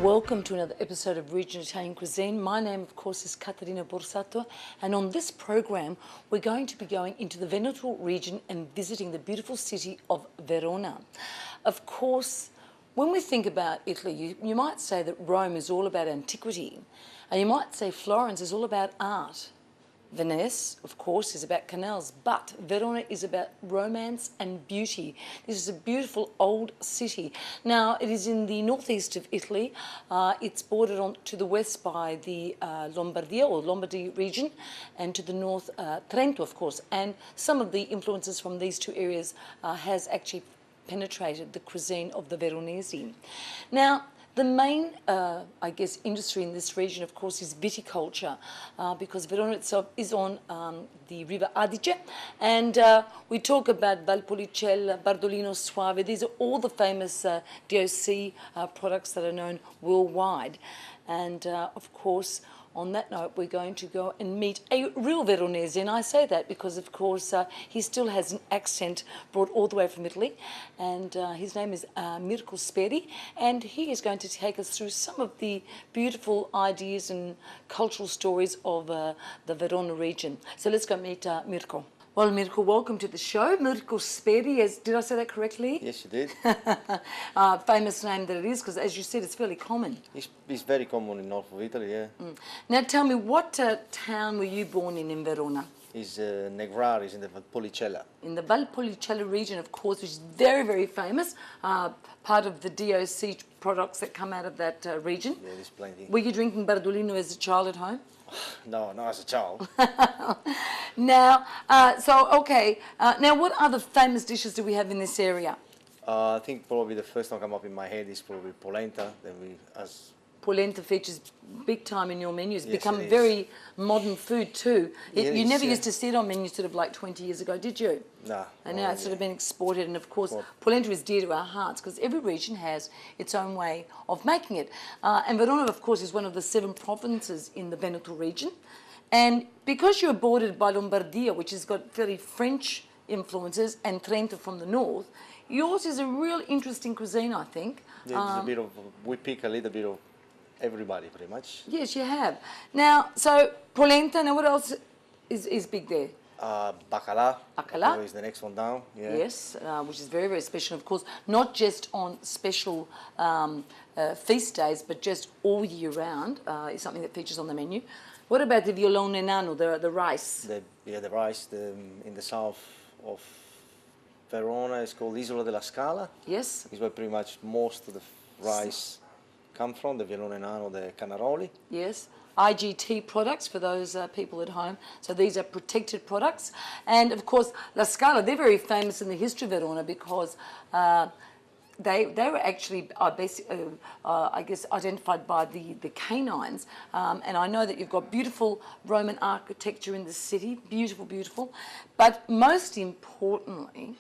Welcome to another episode of Regional Italian Cuisine. My name, of course, is Caterina Borsato, and on this program, we're going to be going into the Veneto region and visiting the beautiful city of Verona. Of course, when we think about Italy, you might say that Rome is all about antiquity, and you might say Florence is all about art. Venice, of course, is about canals, but Verona is about romance and beauty. This is a beautiful old city. Now, it is in the northeast of Italy. It's bordered on to the west by the Lombardy region, and to the north, Trento, of course. And some of the influences from these two areas has actually penetrated the cuisine of the Veronese. Now, the main, industry in this region, of course, is viticulture, because Verona itself is on the River Adige, and we talk about Valpolicella, Bardolino Suave. These are all the famous DOC products that are known worldwide. And, of course, on that note, we're going to go and meet a real Veronese, and I say that because, of course, he still has an accent brought all the way from Italy, and his name is Mirco, and he is going to take us through some of the beautiful ideas and cultural stories of the Verona region. So let's go meet Mirco. Well, Mirco, welcome to the show. Mirco Speri, did I say that correctly? Yes, you did. Famous name that it is, because as you said, it's fairly common. It's very common in north of Italy, yeah. Now tell me, what town were you born in Verona? It's Negrari, it's in the Valpolicella. In the Valpolicella region, of course, which is very, very famous, part of the DOC products that come out of that region. Yeah, there's plenty. Were you drinking Bardolino as a child at home? No, not as a child. Now, now what other famous dishes do we have in this area? I think probably the first one come up in my head is probably polenta. Polenta features big time in your menus. It's Yes, become it very modern food too. You never yeah. used to see it on menus sort of like 20 years ago, did you? No. And now it's sort of been exported, and of course, polenta is dear to our hearts because every region has its own way of making it. And Verona, of course, is one of the 7 provinces in the Veneto region. And because you're bordered by Lombardia, which has got very French influences, and Trento from the north, yours is a real interesting cuisine, I think. Yeah, we pick a little bit of everybody, pretty much. Yes, you have. Now, so polenta, now what else is big there? Baccala. Baccala. Is the next one down. Yeah. Yes, which is very, very special, of course, not just on special feast days, but just all year round is something that features on the menu. What about the violone nano, the rice? The rice in the south of Verona is called Isola della Scala. Yes. It's where pretty much most of the rice come from, the violone nano, the canaroli. Yes. IGT products for those people at home. So these are protected products. And of course, La Scala, they're very famous in the history of Verona because they were actually identified by the canines. And I know that you've got beautiful Roman architecture in the city, beautiful, beautiful. But most importantly,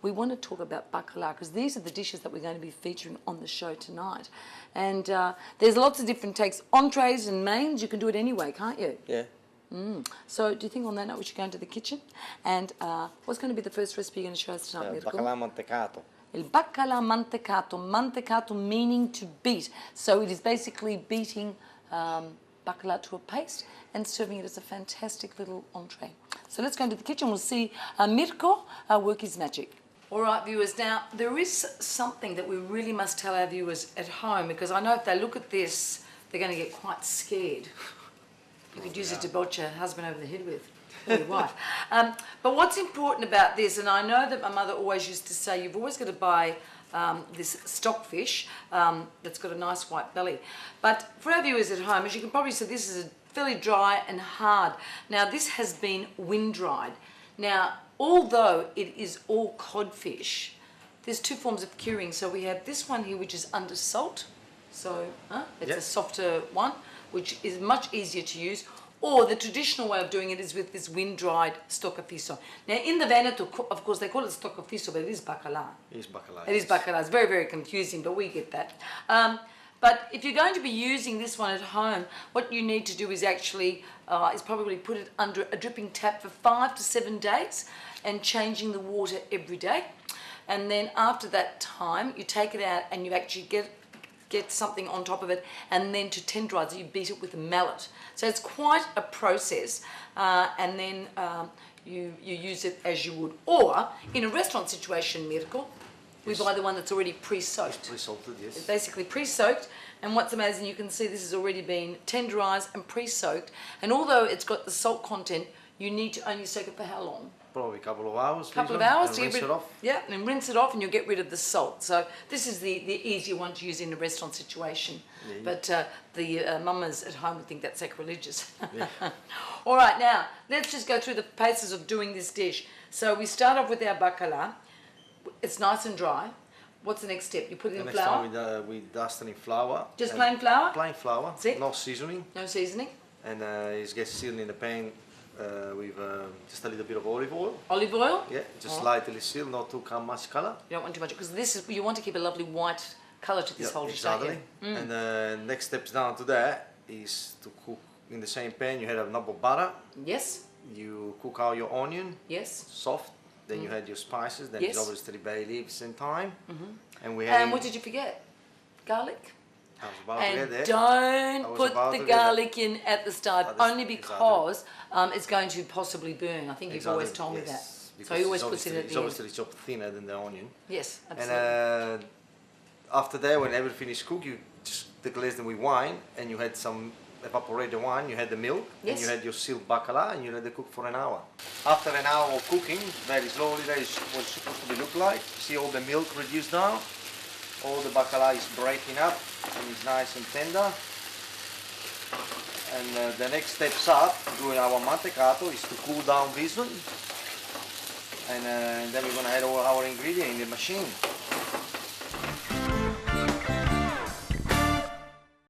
we want to talk about Baccala because these are the dishes that we're going to be featuring on the show tonight. And there's lots of different takes. Entrees and mains, you can do it anyway, can't you? Yeah. So do you think on that note we should go into the kitchen? And what's going to be the first recipe you're going to show us tonight, Mirco? Baccala mantecato. Il Baccala mantecato. Mantecato meaning to beat. So it is basically beating Baccala to a paste and serving it as a fantastic little entree. So let's go into the kitchen. We'll see Mirco work his magic. All right, viewers. Now, there is something that we really must tell our viewers at home because I know if they look at this, they're going to get quite scared. You could use it to belch your husband over the head with, or your wife. But what's important about this, and I know that my mother always used to say, you've always got to buy this stockfish that's got a nice white belly. But for our viewers at home, as you can probably see, this is fairly dry and hard. Now, this has been wind-dried. Now, although it is all codfish, there's 2 forms of curing. So we have this one here, which is under salt. So it's a softer one, which is much easier to use. Or the traditional way of doing it is with this wind-dried stoccafisso. Now, in the Veneto, of course, they call it stoccafisso, but it is Baccala. It is Baccala. It is Baccala. It's very, very confusing, but we get that. But if you're going to be using this one at home, what you need to do is actually is probably put it under a dripping tap for 5 to 7 days and changing the water every day. And then after that time, you take it out and you actually get something on top of it, and then to tenderize it, you beat it with a mallet. So it's quite a process, and then you use it as you would. Or in a restaurant situation, Mirco, we buy the one that's already pre-soaked. Pre-salted, yes. It's basically pre-soaked, and what's amazing, you can see this has already been tenderized and pre-soaked, and although it's got the salt content, you need to only soak it for how long? Probably a couple of hours. Couple of hours and to rinse get rid it off. Yeah, and rinse it off, and you'll get rid of the salt. So this is the easier one to use in a restaurant situation. Yeah. But the mamas at home would think that's sacrilegious. Yeah. All right, now let's just go through the paces of doing this dish. So we start off with our baccala. It's nice and dry. What's the next step? You put it in The flour? next time we dust it in flour. Just and plain flour? Plain flour, See? no seasoning. No seasoning? And it gets sealed in the pan with just a little bit of olive oil. Olive oil? Yeah, just Oh. lightly sealed, not too much color. You don't want too much, because this is, you want to keep a lovely white colour to this whole dish, don't exactly. you? And the next steps down to that is to cook in the same pan. You had a knob of butter. Yes, You cook out your onion, yes. soft. Then you had your spices. Then Yes. it's obviously bay leaves and thyme. And we had. And what did you forget? Garlic? I was about to And get there. don't I was put about the to get there. garlic in at the start, At the only exactly. because it's going to possibly burn. I think you've always Exactly, told me yes, that. because So he always it's puts it at it's the end. obviously chopped thinner than the onion. Yes, And absolutely. after that, when everything is cooked, you just deglaze them with wine, and you had some evaporated wine, you had the milk, and Yes. you had your sealed baccala, and you let it cook for an hour. After an hour of cooking, very slowly, that is what it's supposed to be look like. See all the milk reduced down, all the baccala is breaking up, and it's nice and tender. And the next steps up, doing our mantecato, is to cool down this one. And then we're going to add all our ingredients in the machine.